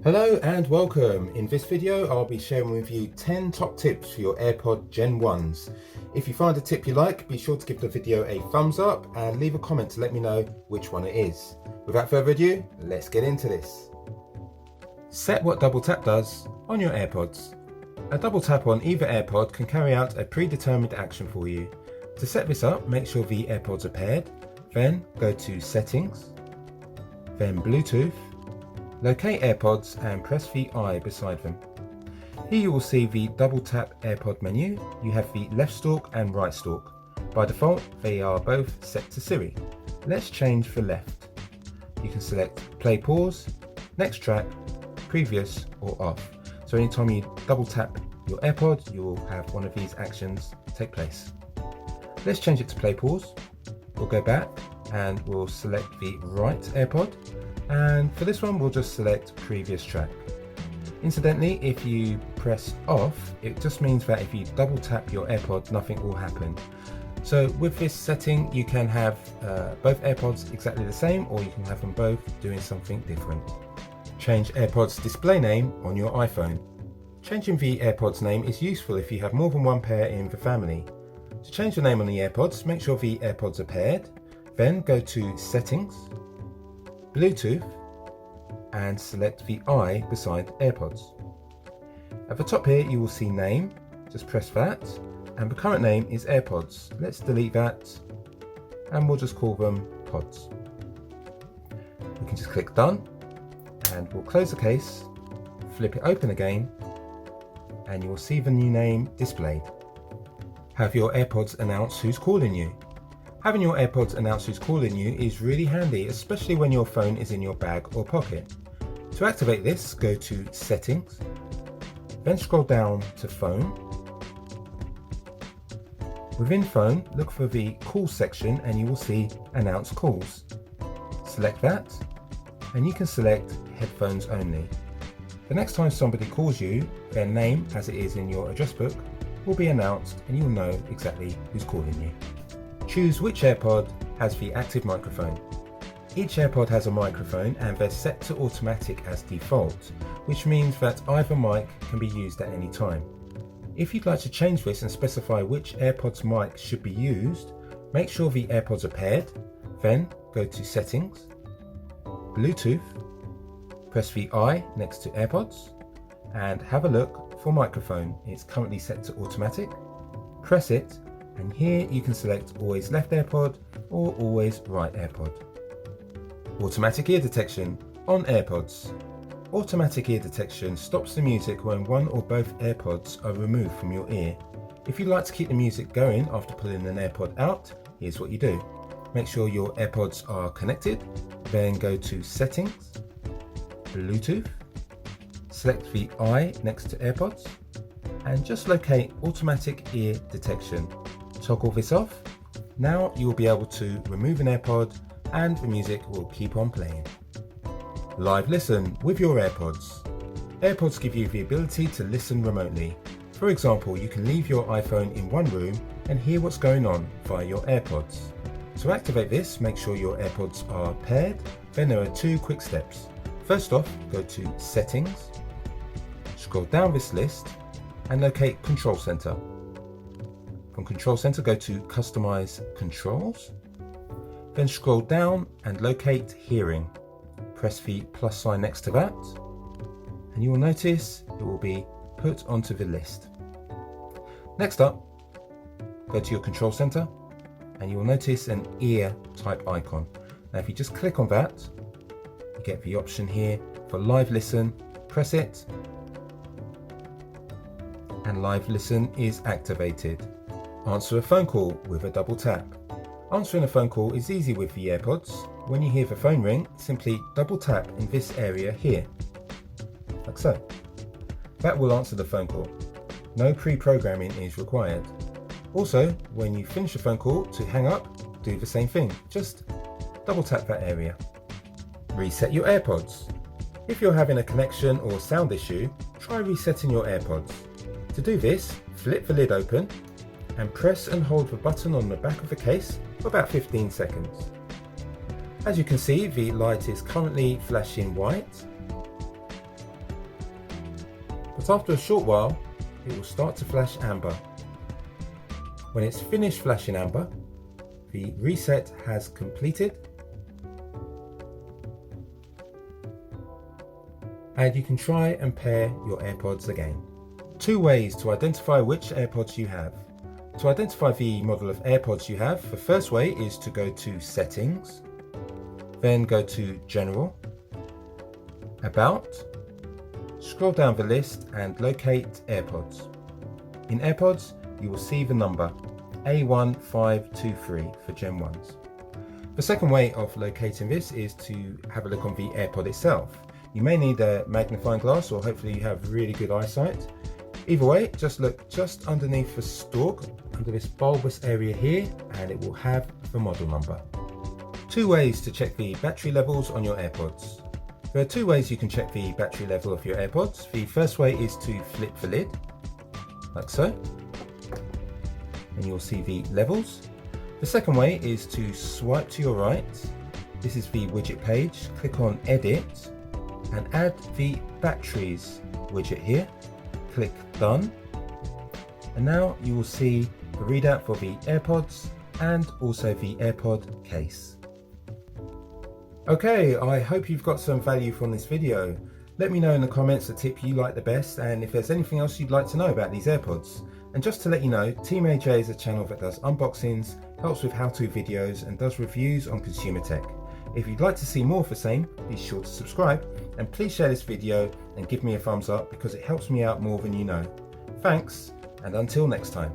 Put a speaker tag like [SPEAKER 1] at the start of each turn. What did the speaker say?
[SPEAKER 1] Hello and welcome. In this video I'll be sharing with you 10 top tips for your AirPod Gen 1s. If you find a tip you like, be sure to give the video a thumbs up and leave a comment to let me know which one it is. Without further ado, let's get into this. Set what double tap does on your AirPods. A double tap on either AirPod can carry out a predetermined action for you. To set this up, make sure the AirPods are paired, then go to Settings, then Bluetooth. Locate AirPods and press the I beside them. Here you will see the double tap AirPod menu. You have the left stalk and right stalk. By default, they are both set to Siri. Let's change the left. You can select play pause, next track, previous or off. So anytime you double tap your AirPod, you will have one of these actions take place. Let's change it to play pause. We'll go back and we'll select the right AirPod. And for this one, we'll just select previous track. Incidentally, if you press off, it just means that if you double tap your AirPod, nothing will happen. So with this setting, you can have both AirPods exactly the same, or you can have them both doing something different. Change AirPods display name on your iPhone. Changing the AirPods name is useful if you have more than one pair in the family. To change the name on the AirPods, make sure the AirPods are paired, then go to Settings, Bluetooth, and select the I beside AirPods. At the top here you will see name, just press that, and the current name is AirPods. Let's delete that and we'll just call them Pods. We can just click done and we'll close the case, flip it open again, and you will see the new name displayed. Have your AirPods announce who's calling you. Having your AirPods announce who's calling you is really handy, especially when your phone is in your bag or pocket. To activate this, go to Settings, then scroll down to Phone. Within Phone, look for the Calls section and you will see Announce Calls. Select that and you can select Headphones Only. The next time somebody calls you, their name, as it is in your address book, will be announced and you'll know exactly who's calling you. Choose which AirPod has the active microphone. Each AirPod has a microphone and they're set to automatic as default, which means that either mic can be used at any time. If you'd like to change this and specify which AirPod's mic should be used, make sure the AirPods are paired, then go to Settings, Bluetooth, press the I next to AirPods, and have a look for microphone. It's currently set to automatic. Press it, and here you can select always left AirPod or always right AirPod. Automatic ear detection on AirPods. Automatic ear detection stops the music when one or both AirPods are removed from your ear. If you'd like to keep the music going after pulling an AirPod out, here's what you do. Make sure your AirPods are connected, then go to Settings, Bluetooth, select the I next to AirPods, and just locate automatic ear detection. Toggle this off. Now you will be able to remove an AirPod and the music will keep on playing. Live listen with your AirPods. AirPods give you the ability to listen remotely. For example, you can leave your iPhone in one room and hear what's going on via your AirPods. To activate this, make sure your AirPods are paired. Then there are two quick steps. First off, go to Settings, scroll down this list and locate Control Center. From Control Center, go to Customize Controls, then scroll down and locate Hearing. Press the plus sign next to that, and you will notice it will be put onto the list. Next up, go to your Control Center, and you will notice an ear type icon. Now if you just click on that, you get the option here for Live Listen. Press it, and Live Listen is activated. Answer a phone call with a double tap. Answering a phone call is easy with the AirPods. When you hear the phone ring, simply double tap in this area here, like so. That will answer the phone call. No pre-programming is required. Also, when you finish a phone call, to hang up, do the same thing. Just double tap that area. Reset your AirPods. If you're having a connection or sound issue, try resetting your AirPods. To do this, flip the lid open and press and hold the button on the back of the case for about 15 seconds. As you can see, the light is currently flashing white. But after a short while, it will start to flash amber. When it's finished flashing amber, the reset has completed, and you can try and pair your AirPods again. 2 ways to identify which AirPods you have. To identify the model of AirPods you have, the first way is to go to Settings, then go to General, About, scroll down the list and locate AirPods. In AirPods, you will see the number A1523 for Gen 1s. The second way of locating this is to have a look on the AirPod itself. You may need a magnifying glass, or hopefully you have really good eyesight. Either way, just look just underneath the stalk, under this bulbous area here, and it will have the model number. 2 ways to check the battery levels on your AirPods. There are 2 ways you can check the battery level of your AirPods. The first way is to flip the lid, like so, and you'll see the levels. The second way is to swipe to your right. This is the widget page. Click on Edit and add the batteries widget here. Click Done, and now you will see the readout for the AirPods and also the AirPod case. Okay, I hope you've got some value from this video. Let me know in the comments the tip you like the best, and if there's anything else you'd like to know about these AirPods. And just to let you know, Team AJ is a channel that does unboxings, helps with how-to videos, and does reviews on consumer tech. If you'd like to see more of the same, be sure to subscribe, and please share this video and give me a thumbs up because it helps me out more than you know. Thanks, and until next time.